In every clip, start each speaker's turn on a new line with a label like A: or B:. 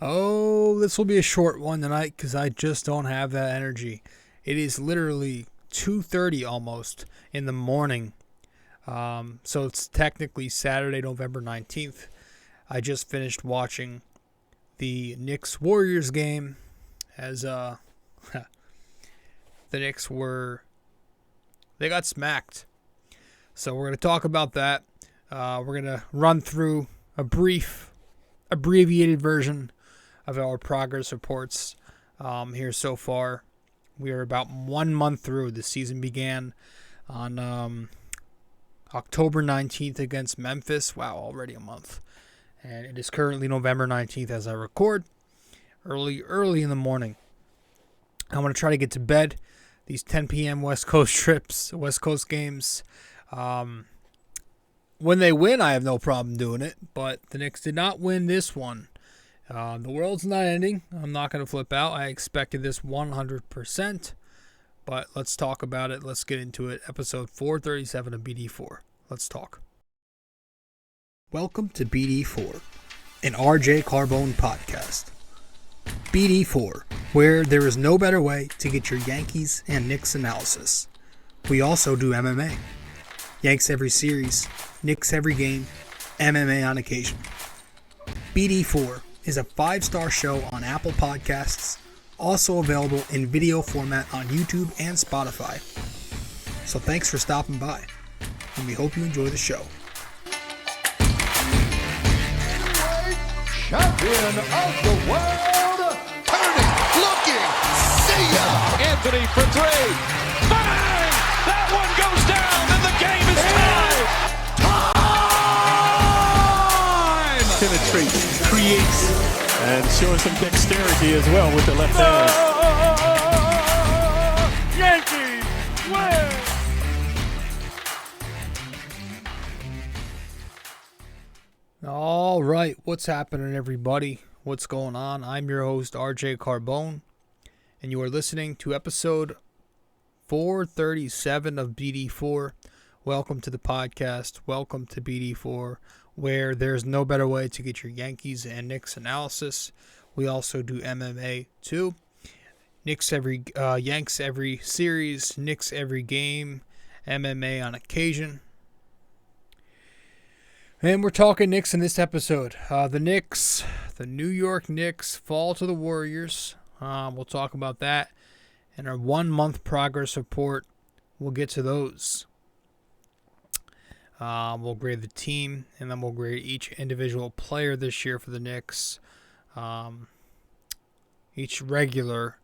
A: Oh, this will be a short one tonight because I just don't have that energy. It is literally 2:30 almost in the morning. So it's technically Saturday, November 19th. I just finished watching the Knicks-Warriors game as the Knicks they got smacked. So we're going to talk about that. We're going to run through a brief, abbreviated version of our progress reports here so far. We are about 1 month through. The season began on October 19th against Memphis. Wow, already a month. And it is currently November 19th as I record. Early in the morning. I'm going to try to get to bed. These 10 p.m. West Coast games. When they win, I have no problem doing it. But the Knicks did not win this one. The world's not ending. I'm not going to flip out. I expected this 100%. But let's talk about it. Let's get into it. Episode 437 of BD4. Let's talk. Welcome to BD4, an RJ Carbone podcast. BD4, where there is no better way to get your Yankees and Knicks analysis. We also do MMA. Yanks every series, Knicks every game, MMA on occasion. BD4 is a 5-star show on Apple Podcasts, also available in video format on YouTube and Spotify. So thanks for stopping by, and we hope you enjoy the show.
B: Champion of the world, turning, looking, see ya! Anthony for three, bang! That one goes down, and the game is tied! Time! Penetrates, creates, and showing some dexterity as well with the left hand. Yankees win!
A: All right, what's happening, everybody? What's going on? I'm your host, RJ Carbone, and you are listening to episode 437 of BD4. Welcome to the podcast. Welcome to BD4, where there's no better way to get your Yankees and Knicks analysis. We also do MMA too. Yanks every series, Knicks every game, MMA on occasion. And we're talking Knicks in this episode. The Knicks, the New York Knicks, fall to the Warriors. We'll talk about that. And our 1-month progress report, we'll get to those. We'll grade the team, and then we'll grade each individual player this year for the Knicks. Each regular,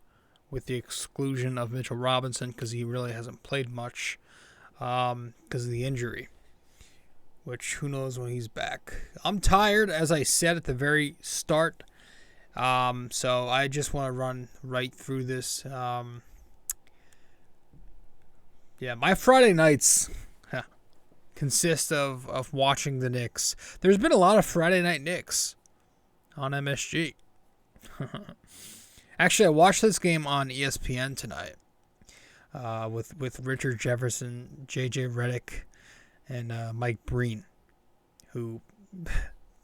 A: with the exclusion of Mitchell Robinson, because he really hasn't played much because of the injury. Which, who knows when he's back. I'm tired, as I said at the very start. So I just want to run right through this. My Friday nights consist of watching the Knicks. There's been a lot of Friday night Knicks on MSG. Actually, I watched this game on ESPN tonight with Richard Jefferson, J.J. Redick, and Mike Breen, who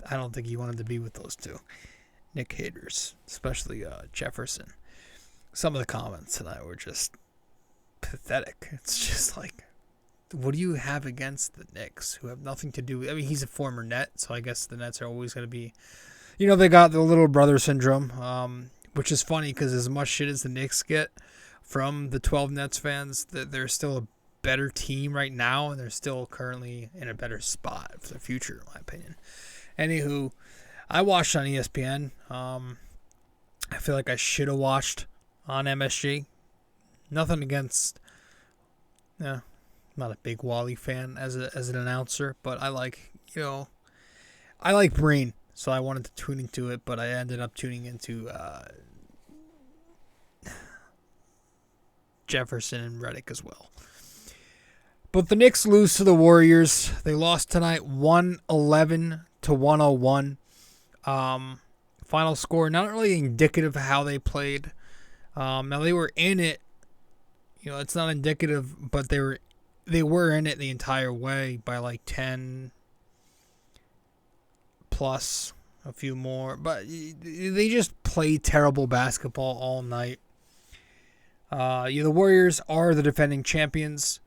A: I don't think he wanted to be with those two Knick haters, especially Jefferson. Some of the comments tonight were just pathetic. It's just like, what do you have against the Knicks, who have nothing to do with... I mean, he's a former Net, so I guess the Nets are always going to be... they got the little brother syndrome, which is funny because as much shit as the Knicks get from the 12 Nets fans, they're still a better team right now, and they're still currently in a better spot for the future, in my opinion. Anywho, I watched on ESPN. I feel like I should have watched on MSG. Nothing against... I'm not a big Wally fan as an announcer, but I like Breen, so I wanted to tune into it, but I ended up tuning into Jefferson and Redick as well. But the Knicks lose to the Warriors. They lost tonight 111-101. Final score, not really indicative of how they played. Now they were in it. It's not indicative, but they were in it the entire way by like 10 plus a few more, but they just play terrible basketball all night. The Warriors are the defending champions.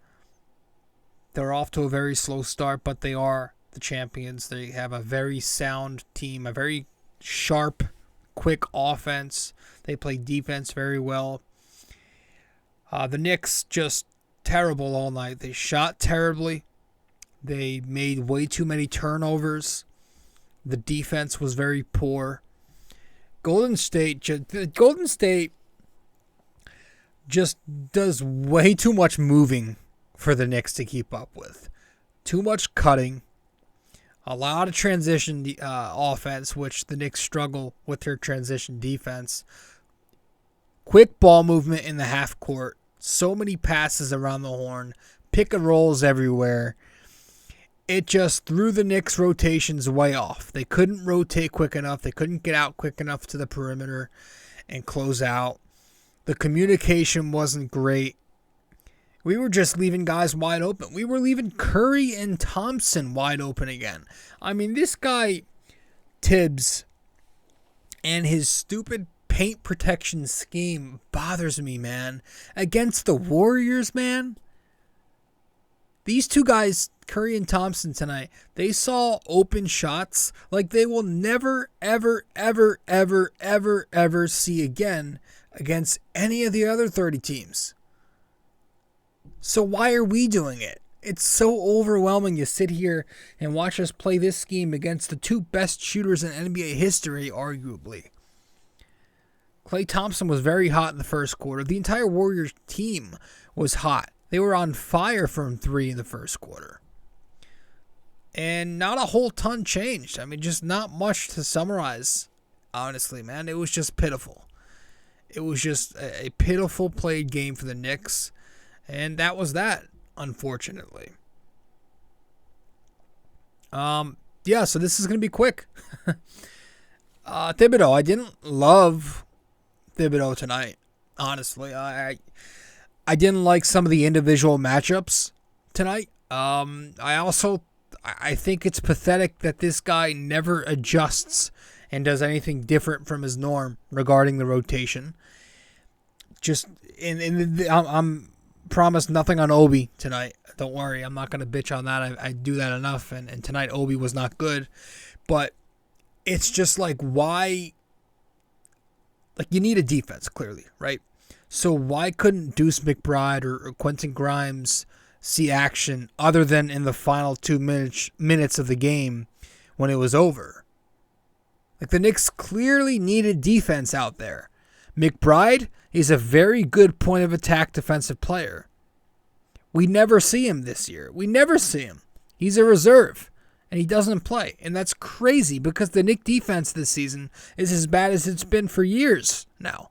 A: They're off to a very slow start, but they are the champions. They have a very sound team, a very sharp, quick offense. They play defense very well. The Knicks just terrible all night. They shot terribly. They made way too many turnovers. The defense was very poor. Golden State just does way too much moving for the Knicks to keep up with. Too much cutting. A lot of transition offense, which the Knicks struggle with their transition defense. Quick ball movement in the half court. So many passes around the horn. Pick and rolls everywhere. It just threw the Knicks' rotations way off. They couldn't rotate quick enough. They couldn't get out quick enough to the perimeter and close out. The communication wasn't great. We were just leaving guys wide open. We were leaving Curry and Thompson wide open again. I mean, this guy, Thibs, and his stupid paint protection scheme bothers me, man. Against the Warriors, man. These two guys, Curry and Thompson tonight, they saw open shots like they will never, ever, ever, ever, ever, ever see again against any of the other 30 teams. So why are we doing it? It's so overwhelming. You sit here and watch us play this scheme against the two best shooters in NBA history, arguably. Klay Thompson was very hot in the first quarter. The entire Warriors team was hot. They were on fire from three in the first quarter. And not a whole ton changed. I mean, just not much to summarize, honestly, man. It was just pitiful. It was just a pitiful played game for the Knicks. And that was that, unfortunately. So this is going to be quick. Thibodeau, I didn't love Thibodeau tonight, honestly. I didn't like some of the individual matchups tonight. I think it's pathetic that this guy never adjusts and does anything different from his norm regarding the rotation. I'm promised nothing on Obi tonight. Don't worry, I'm not going to bitch on that. I do that enough, and tonight Obi was not good. But it's just like, why? Like, you need a defense, clearly, right? So why couldn't Deuce McBride or Quentin Grimes see action other than in the final 2 minutes of the game when it was over? Like, the Knicks clearly needed defense out there. McBride is a very good point of attack defensive player. We never see him this year. We never see him. He's a reserve, and he doesn't play. And that's crazy because the Knicks defense this season is as bad as it's been for years now.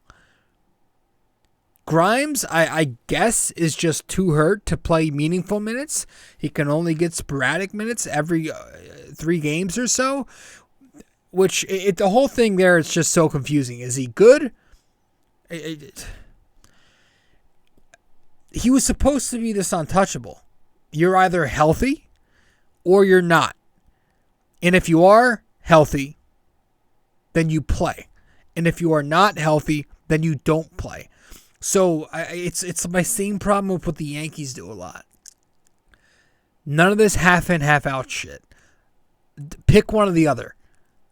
A: Grimes, I guess, is just too hurt to play meaningful minutes. He can only get sporadic minutes every 3 games or so, which the whole thing there is just so confusing. Is he good? He was supposed to be this untouchable. You're either healthy or you're not. And if you are healthy, then you play. And if you are not healthy, then you don't play. So it's my same problem with what the Yankees do a lot. None of this half in, half out shit. Pick one or the other.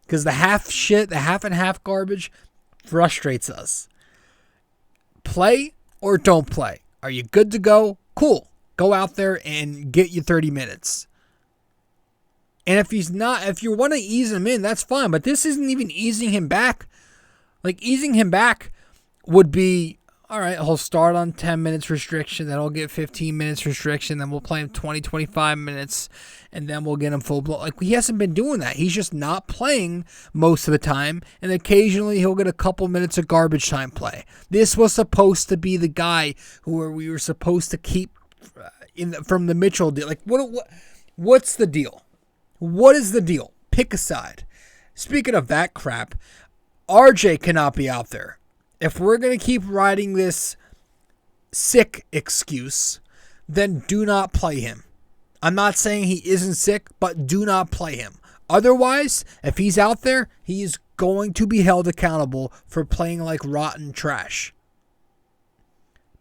A: Because the half shit, the half and half garbage frustrates us. Play or don't play. Are you good to go? Cool. Go out there and get you 30 minutes. And if you want to ease him in, that's fine. But this isn't even easing him back. Like, easing him back would be, all right, he'll start on 10 minutes restriction, then he'll get 15 minutes restriction, then we'll play him 20, 25 minutes, and then we'll get him full blow. Like, he hasn't been doing that. He's just not playing most of the time, and occasionally he'll get a couple minutes of garbage time play. This was supposed to be the guy who we were supposed to keep from the Mitchell deal. Like, what's the deal? What is the deal? Pick a side. Speaking of that crap, RJ cannot be out there. If we're going to keep riding this sick excuse, then do not play him. I'm not saying he isn't sick, but do not play him. Otherwise, if he's out there, he is going to be held accountable for playing like rotten trash.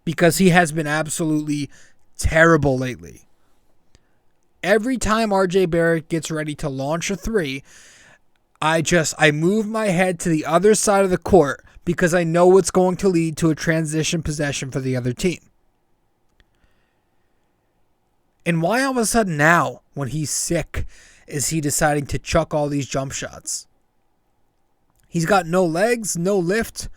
A: Because he has been absolutely terrible lately. Every time RJ Barrett gets ready to launch a three, I move my head to the other side of the court because I know it's going to lead to a transition possession for the other team. And why all of a sudden now, when he's sick, is he deciding to chuck all these jump shots? He's got no legs, no lift.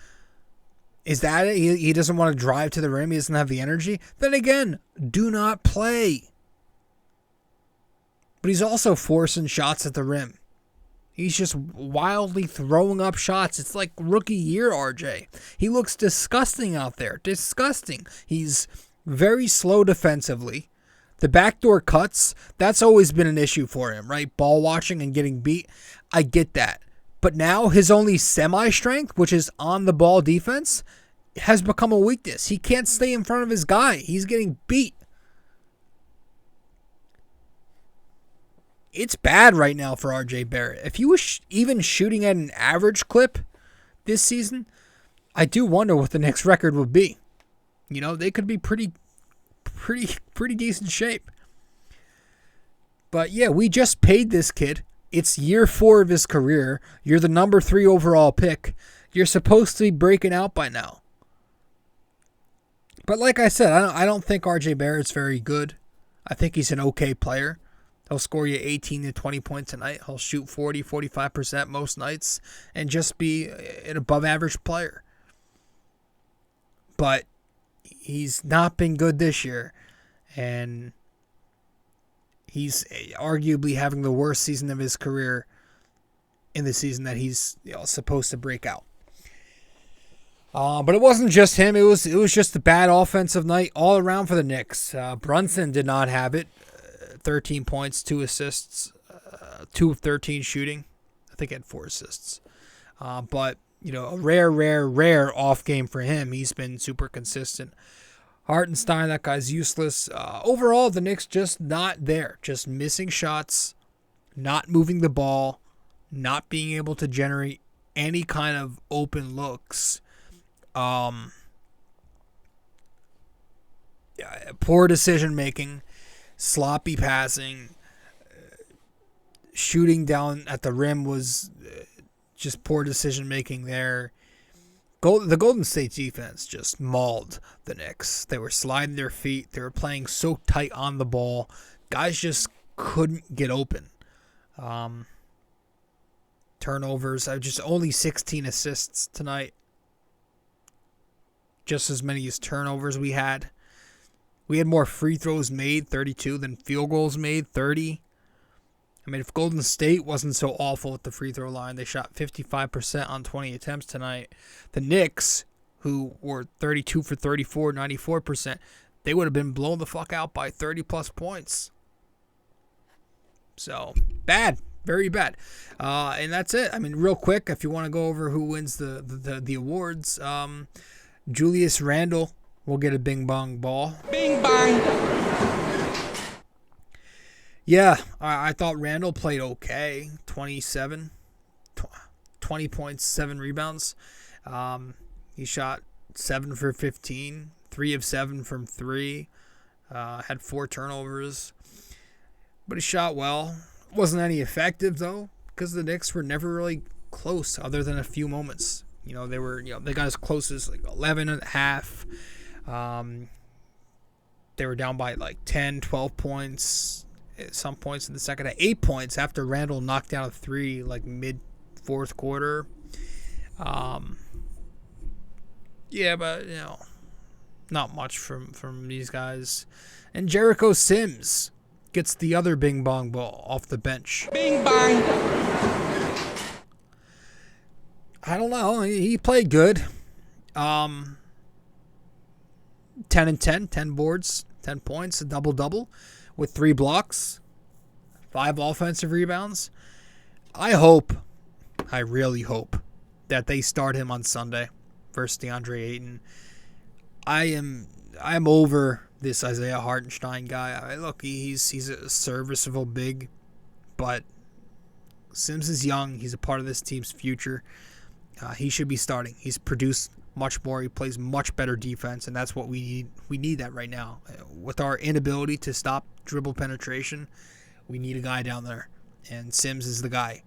A: Is that it? He doesn't want to drive to the rim. He doesn't have the energy. Then again, do not play. But he's also forcing shots at the rim. He's just wildly throwing up shots. It's like rookie year RJ. He looks disgusting out there. Disgusting. He's very slow defensively. The backdoor cuts, that's always been an issue for him, right? Ball watching and getting beat. I get that. But now his only semi-strength, which is on the ball defense, has become a weakness. He can't stay in front of his guy. He's getting beat. It's bad right now for RJ Barrett. If he was even shooting at an average clip this season, I do wonder what the next record would be. You know, they could be pretty decent shape. But yeah, we just paid this kid. It's year 4 of his career. You're the number 3 overall pick. You're supposed to be breaking out by now. But like I said, I don't think RJ Barrett's very good. I think he's an okay player. He'll score you 18 to 20 points a night. He'll shoot 40, 45% most nights and just be an above average player. But he's not been good this year. And he's arguably having the worst season of his career in the season that he's supposed to break out. But it wasn't just him. It was just a bad offensive night all around for the Knicks. Brunson did not have it. 13 points, 2 assists, 2 of 13 shooting. I think he had 4 assists. But, a rare off game for him. He's been super consistent. Hartenstein, that guy's useless. Overall, the Knicks just not there. Just missing shots, not moving the ball, not being able to generate any kind of open looks. Poor decision making, sloppy passing, shooting down at the rim was just poor decision making there. The Golden State defense just mauled the Knicks. They were sliding their feet. They were playing so tight on the ball. Guys just couldn't get open. Turnovers. Just only 16 assists tonight. Just as many as turnovers we had. We had more free throws made, 32, than field goals made, 30. I mean, if Golden State wasn't so awful at the free throw line, they shot 55% on 20 attempts tonight. The Knicks, who were 32 for 34, 94%, they would have been blown the fuck out by 30-plus points. So, bad. Very bad. And that's it. I mean, real quick, if you want to go over who wins the awards, Julius Randle will get a bing bong ball.
B: Bing bang.
A: Yeah, I thought Randle played okay. 20 points, 7 rebounds. He shot 7 for 15, 3 of 7 from 3. Had 4 turnovers. But he shot well. Wasn't any effective, though, because the Knicks were never really close other than a few moments. They got as close as 11 and a half. They were down by 10, 12 points. At some points in the second half, 8 points after Randle knocked down a 3 mid fourth quarter. Yeah, but not much from these guys. And Jericho Sims gets the other bing bong ball off the bench.
B: Bing bang.
A: I don't know. He played good. 10 and 10, 10 boards, 10 points, a double-double with 3 blocks, 5 offensive rebounds. I really hope that they start him on Sunday versus DeAndre Ayton. I'm over this Isaiah Hartenstein guy. Look, he's a serviceable big, but Sims is young. He's a part of this team's future. He should be starting. He's produced much more. He plays much better defense, and that's what we need. We need that right now. With our inability to stop dribble penetration, we need a guy down there, and Sims is the guy.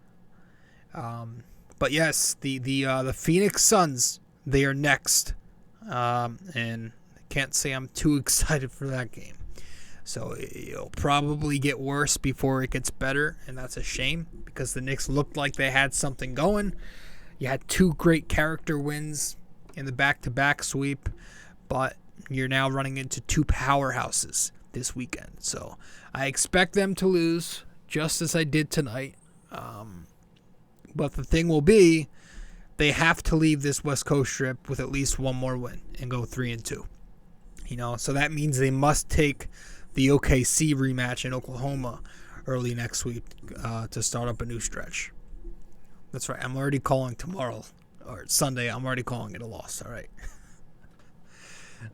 A: But yes, the Phoenix Suns, they are next, and I can't say I'm too excited for that game. So it'll probably get worse before it gets better, and that's a shame because the Knicks looked like they had something going. You had 2 great character wins in the back-to-back sweep, but you're now running into 2 powerhouses this weekend. So I expect them to lose, just as I did tonight. But the thing will be, they have to leave this West Coast trip with at least one more win and go 3-2. So that means they must take the OKC rematch in Oklahoma early next week to start up a new stretch. That's right. I'm already calling tomorrow or Sunday. I'm already calling it a loss. All right.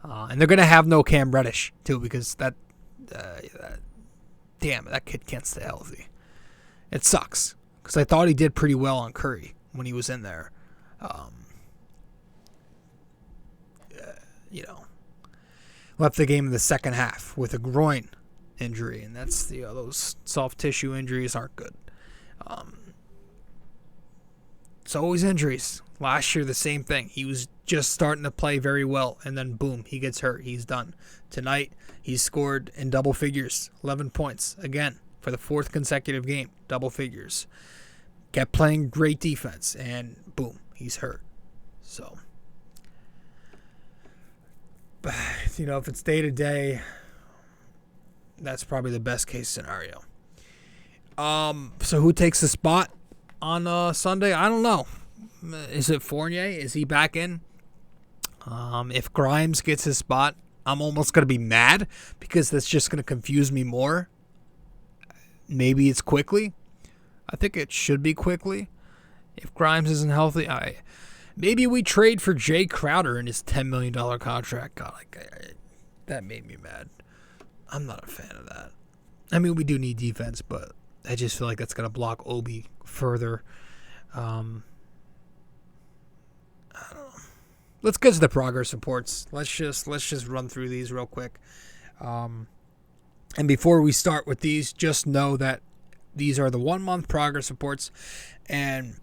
A: And they're gonna have no Cam Reddish too because that kid can't stay healthy. It sucks because I thought he did pretty well on Curry when he was in there. Left the game in the second half with a groin injury, and that's those soft tissue injuries aren't good. It's always injuries. Last year, the same thing. He was just starting to play very well, and then boom, he gets hurt. He's done. Tonight, he scored in double figures, 11 points, again, for the 4th consecutive game, double figures. Kept playing great defense, and boom, he's hurt. So, if it's day-to-day, that's probably the best-case scenario. So who takes the spot on Sunday? I don't know. Is it Fournier? Is he back in? If Grimes gets his spot, I'm almost going to be mad because that's just going to confuse me more. Maybe it's Quickly. I think it should be Quickly. If Grimes isn't healthy, maybe we trade for Jay Crowder in his $10 million contract. God, that made me mad. I'm not a fan of that. I mean, we do need defense, but I just feel like that's going to block Obi further. I don't know. Let's get to the progress reports. Let's just run through these real quick. And before we start with these, just know that these are the 1-month progress reports, and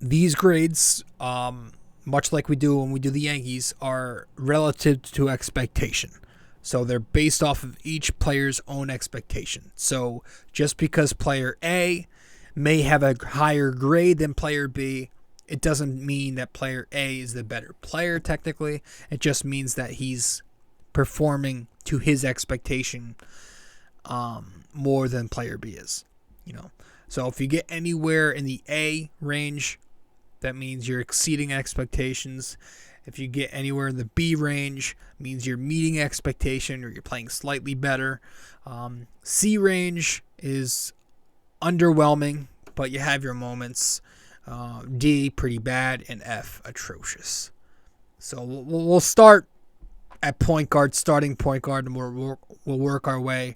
A: these grades, much like we do when we do the Yankees, are relative to expectation. So they're based off of each player's own expectation. So just because player A may have a higher grade than player B, it doesn't mean that player A is the better player technically. It just means that he's performing to his expectation more than player B is. So if you get anywhere in the A range, that means you're exceeding expectations. If you get anywhere in the B range, it means you're meeting expectation or you're playing slightly better. C range is underwhelming, but you have your moments. D, pretty bad, and F, atrocious. So we'll start at point guard, starting point guard, and we'll work our way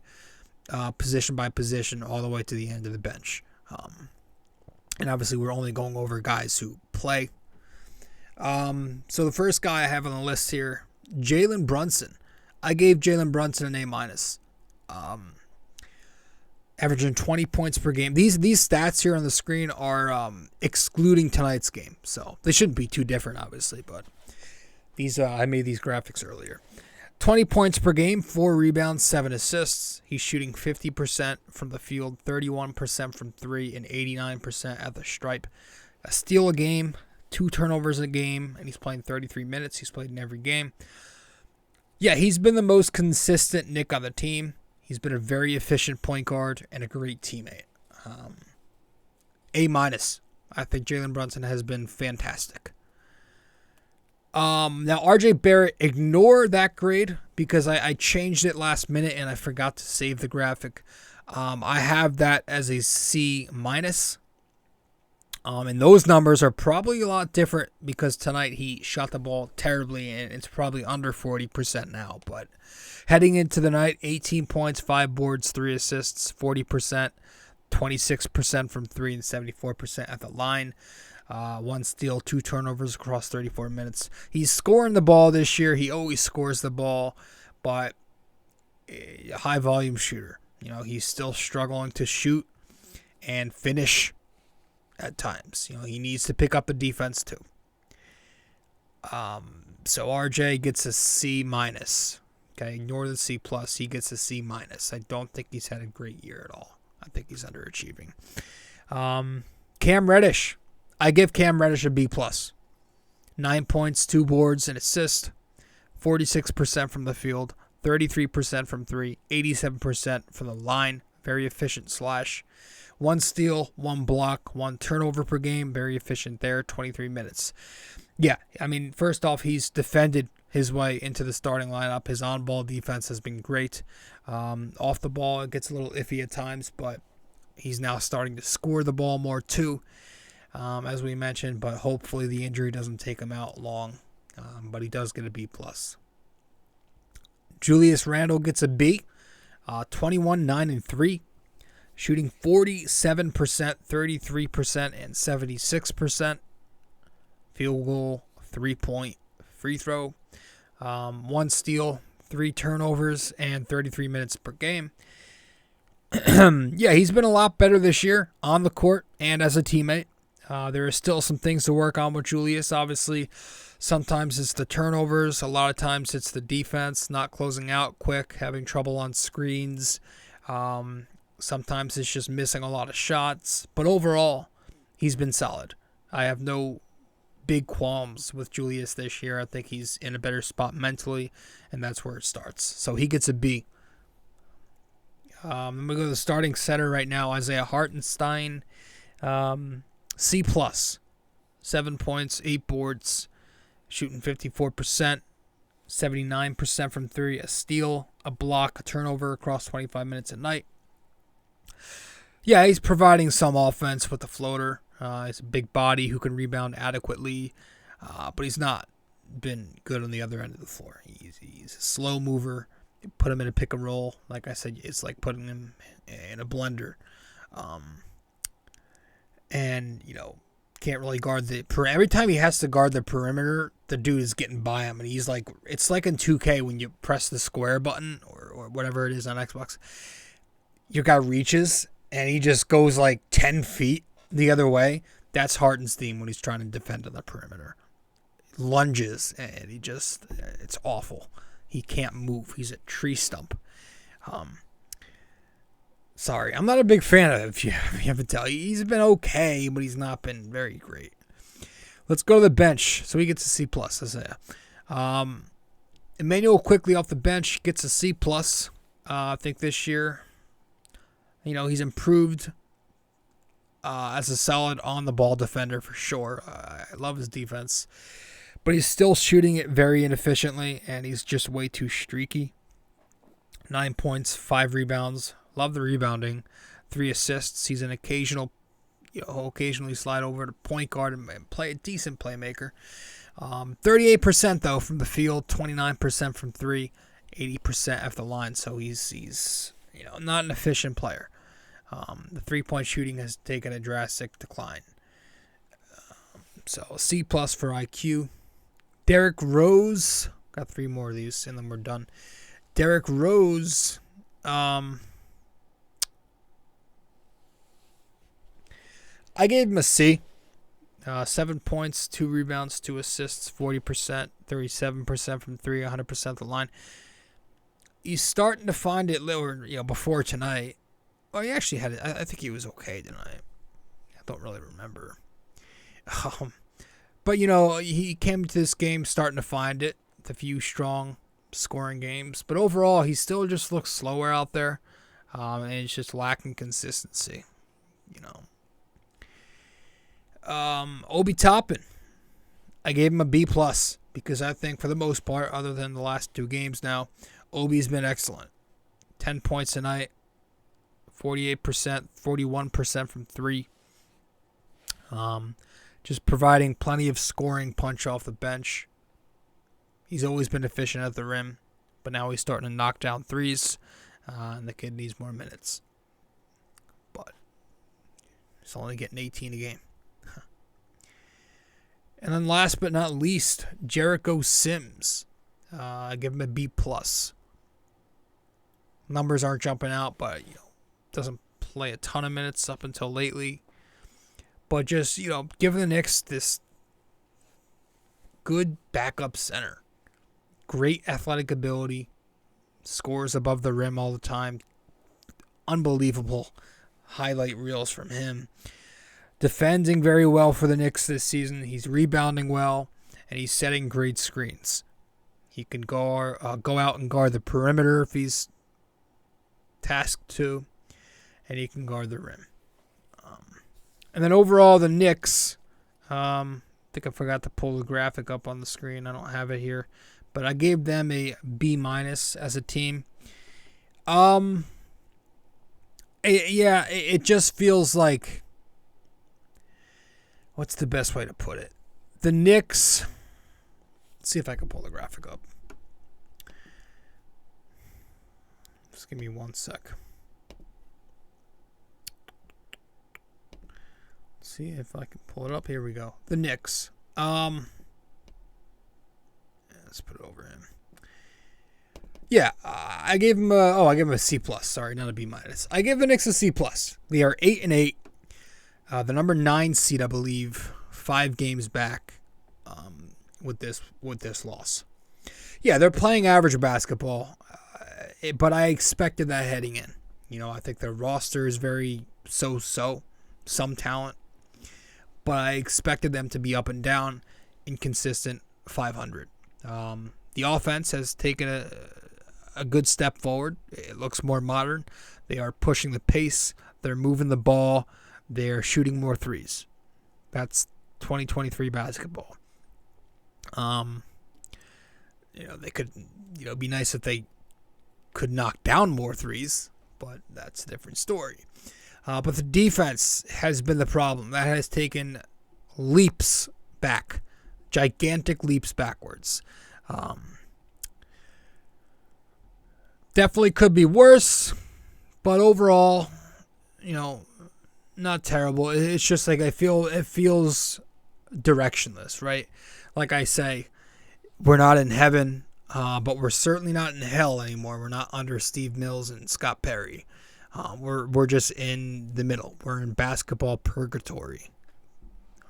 A: position by position all the way to the end of the bench. And obviously we're only going over guys who play. So the first guy I have on the list here, Jalen Brunson. I gave Jalen Brunson an A-. Averaging 20 points per game. These stats here on the screen are excluding tonight's game, so they shouldn't be too different, obviously. But these I made these graphics earlier. 20 points per game, 4 rebounds, 7 assists. He's shooting 50% from the field, 31% from 3, and 89% at the stripe. A steal a game, 2 turnovers a game, and he's playing 33 minutes. He's played in every game. Yeah, he's been the most consistent Knick on the team. He's been a very efficient point guard and a great teammate. A-. I think Jalen Brunson has been fantastic. Now, RJ Barrett, ignore that grade because I changed it last minute and I forgot to save the graphic. I have that as a C-. And those numbers are probably a lot different because tonight he shot the ball terribly and it's probably under 40% now. But heading into the night, 18 points, 5 boards, 3 assists, 40%. 26% from 3 and 74% at the line. 1 steal, 2 turnovers across 34 minutes. He's scoring the ball this year. He always scores the ball, but a high volume shooter. He's still struggling to shoot and finish at times. He needs to pick up the defense too. So RJ gets a C minus. Okay, ignore the C plus. He gets a C minus. I don't think he's had a great year at all. I think he's underachieving. Cam Reddish. I give Cam Reddish a B plus. 9 points, 2 boards, and assist. 46% from the field, 33% from 3, 87% from the line. Very efficient slash. 1 steal, 1 block, 1 turnover per game. Very efficient there. 23 minutes. Yeah, I mean, first off, he's defended his way into the starting lineup. His on-ball defense has been great. Off the ball, it gets a little iffy at times, but he's now starting to score the ball more too, as we mentioned. But hopefully the injury doesn't take him out long. But he does get a B+. Julius Randle gets a B. 21, 9, and 3. Shooting 47%, 33%, and 76%. Field goal, 3-point free throw. 1 steal, 3 turnovers, and 33 minutes per game. Yeah, he's been a lot better this year on the court and as a teammate. There are still some things to work on with Julius. Obviously, sometimes it's the turnovers. A lot of times it's the defense, not closing out quick, having trouble on screens. Sometimes it's just missing a lot of shots. But overall, he's been solid. I have no big qualms with Julius this year. I think he's in a better spot mentally, and that's where it starts. So he gets a B. I'm going to go to the starting center right now, Isaiah Hartenstein. C+. 7 points, 8 boards, shooting 54%, 79% from 3, a steal, a block, a turnover across 25 minutes a night. Yeah, he's providing some offense with the floater. He's a big body who can rebound adequately, but he's not been good on the other end of the floor. He's a slow mover. You put him in a pick and roll. Like I said, it's like putting him in a blender. And, can't really guard every time he has to guard the perimeter, the dude is getting by him. And he's like, it's like in 2K when you press the square button or whatever it is on Xbox. Your guy reaches and he just goes like 10 feet the other way. That's Hartenstein when he's trying to defend on the perimeter. Lunges and it's awful. He can't move. He's a tree stump. Sorry, I'm not a big fan of him, if you haven't tell. He's been okay, but he's not been very great. Let's go to the bench. So he gets a C+. Emmanuel quickly off the bench gets a C+. I think this year, he's improved as a solid on-the-ball defender for sure. I love his defense. But he's still shooting it very inefficiently, and he's just way too streaky. 9 points, 5 rebounds. Love the rebounding. 3 assists. He's an occasionally slide over to point guard and play a decent playmaker. 38% though from the field, 29% from 3, 80% off the line. So he's not an efficient player. The 3-point shooting has taken a drastic decline. So C+ for IQ. Derrick Rose, got 3 more of these and then we're done. Derrick Rose, I gave him a C. 7 points, 2 rebounds, 2 assists, 40%, 37% from 3, 100% of the line. He's starting to find it before tonight. Well, he actually had it. I think he was okay tonight. I don't really remember. But, he came to this game starting to find it. With a few strong scoring games. But overall, he still just looks slower out there. And it's just lacking consistency. Obi Toppin, I gave him a B+ because I think for the most part, other than the last 2 games now, Obi's been excellent. 10 points tonight, 48%, 41% from 3. Just providing plenty of scoring punch off the bench. He's always been efficient at the rim, but now he's starting to knock down threes, and the kid needs more minutes. But He's only getting 18 a game. And then last but not least, Jericho Sims. I give him a B+. Numbers aren't jumping out, but doesn't play a ton of minutes up until lately. But just, giving the Knicks this good backup center. Great athletic ability. Scores above the rim all the time. Unbelievable highlight reels from him. Defending very well for the Knicks this season. He's rebounding well, and he's setting great screens. He can go out and guard the perimeter if he's tasked to, and he can guard the rim. And then overall, the Knicks, I think I forgot to pull the graphic up on the screen. I don't have it here, but I gave them a B- as a team. It just feels like, what's the best way to put it? The Knicks, let's see if I can pull the graphic up. Just give me 1 sec. See if I can pull it up. Here we go. The Knicks. Let's put it over him. Yeah, I gave him a C+. Sorry, not a B-. I gave the Knicks a C+. They are 8-8. The number 9 seed, I believe, 5 games back with this loss. Yeah, they're playing average basketball, but I expected that heading in. I think their roster is very so-so, some talent, but I expected them to be up and down, inconsistent 500. The offense has taken a good step forward. It looks more modern. They are pushing the pace. They're moving the ball. They're shooting more threes. That's 2023 basketball. They could, be nice if they could knock down more threes, but that's a different story. But the defense has been the problem. That has taken leaps back, gigantic leaps backwards. Definitely could be worse, but overall, not terrible. It's just like it feels directionless, right? Like I say, we're not in heaven, but we're certainly not in hell anymore. We're not under Steve Mills and Scott Perry. We're just in the middle. We're in basketball purgatory,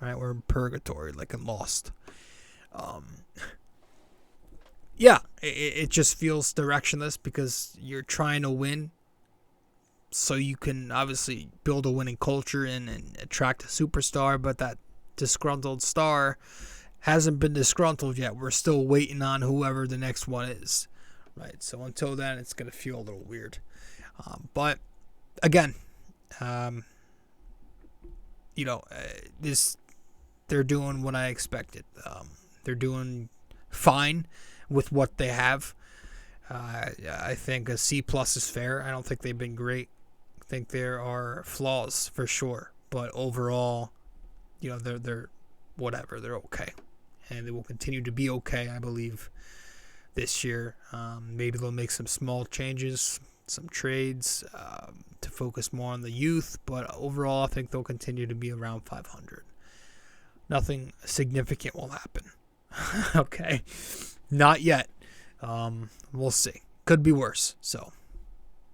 A: right? We're in purgatory, like in Lost. It just feels directionless because you're trying to win, so you can obviously build a winning culture and attract a superstar, but that disgruntled star hasn't been disgruntled yet. We're still waiting on whoever the next one is, right? So until then, it's going to feel a little weird. But again, they're doing what I expected. They're doing fine with what they have. I think a C+ is fair. I don't think they've been great. I think there are flaws for sure, but overall, they're whatever. They're okay, and they will continue to be okay, I believe, this year. Maybe they'll make some small changes, some trades to focus more on the youth, but overall, I think they'll continue to be around 500. Nothing significant will happen. Okay, not yet. We'll see. Could be worse. So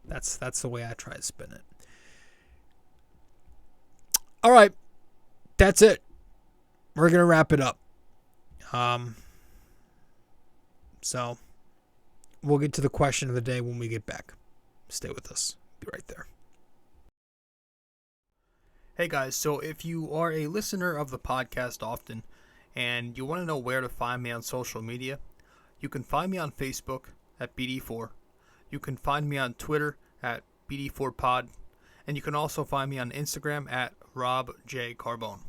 A: that's the way I try to spin it. All right, that's it. We're gonna wrap it up. So we'll get to the question of the day when we get back. Stay with us. Be right there. Hey guys, so if you are a listener of the podcast often and you want to know where to find me on social media, you can find me on Facebook at BD4. You can find me on Twitter at BD4Pod. And you can also find me on Instagram at Rob J. Carbone.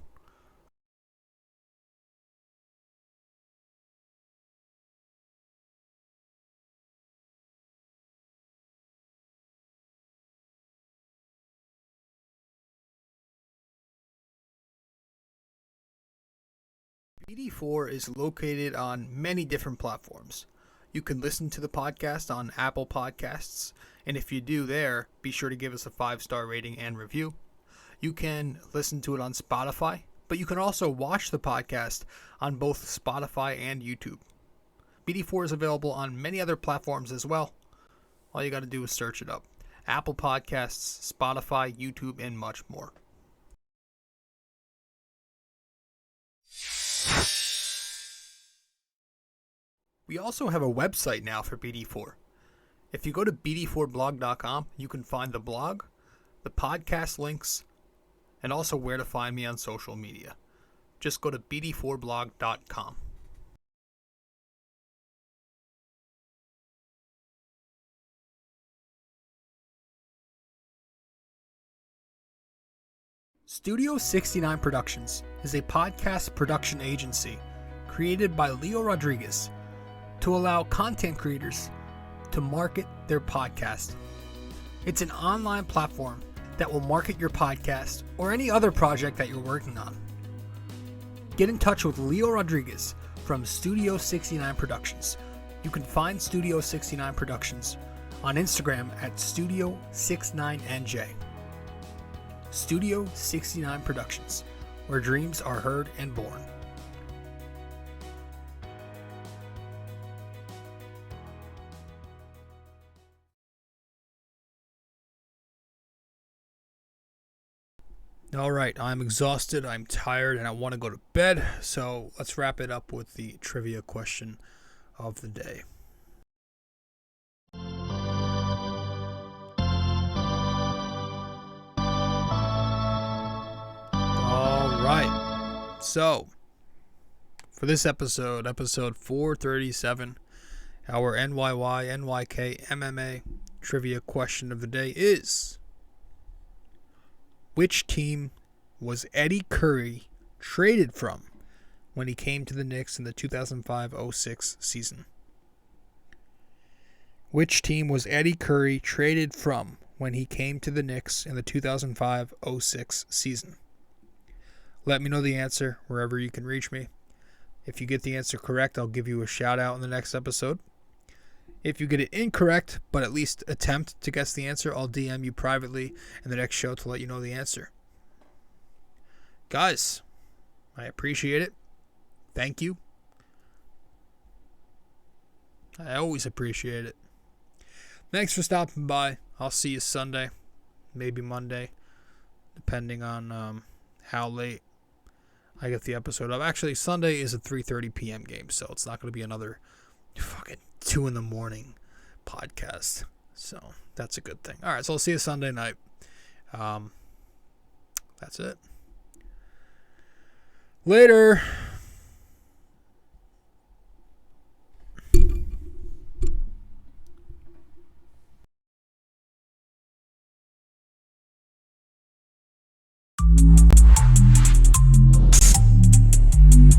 A: BD4 is located on many different platforms. You can listen to the podcast on Apple Podcasts, and if you do there, be sure to give us a 5-star rating and review. You can listen to it on Spotify, but you can also watch the podcast on both Spotify and YouTube. BD4 is available on many other platforms as well. All you got to do is search it up. Apple Podcasts, Spotify, YouTube, and much more. We also have a website now for BD4. If you go to BD4blog.com, you can find the blog, the podcast links, and also where to find me on social media. Just go to BD4blog.com. Studio 69 Productions is a podcast production agency created by Leo Rodriguez to allow content creators to market their podcast. It's an online platform that will market your podcast or any other project that you're working on. Get in touch with Leo Rodriguez from Studio 69 Productions. You can find Studio 69 Productions on Instagram at Studio69NJ. Studio 69 Productions, where dreams are heard and born. All right, I'm exhausted, I'm tired, and I want to go to bed, so let's wrap it up with the trivia question of the day. All right, so for this episode, episode 437, our NYY-NYK-MMA trivia question of the day is: which team was Eddy Curry traded from when he came to the Knicks in the 2005-06 season? Which team was Eddy Curry traded from when he came to the Knicks in the 2005-06 season? Let me know the answer wherever you can reach me. If you get the answer correct, I'll give you a shout out in the next episode. If you get it incorrect, but at least attempt to guess the answer, I'll DM you privately in the next show to let you know the answer. Guys, I appreciate it. Thank you. I always appreciate it. Thanks for stopping by. I'll see you Sunday, maybe Monday, depending on how late I get the episode up. Actually, Sunday is a 3:30 p.m. game, so it's not going to be another fucking 2 a.m. podcast. So that's a good thing. All right, so I'll see you Sunday night. That's it. Later.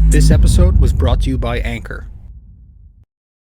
A: This episode was brought to you by Anchor.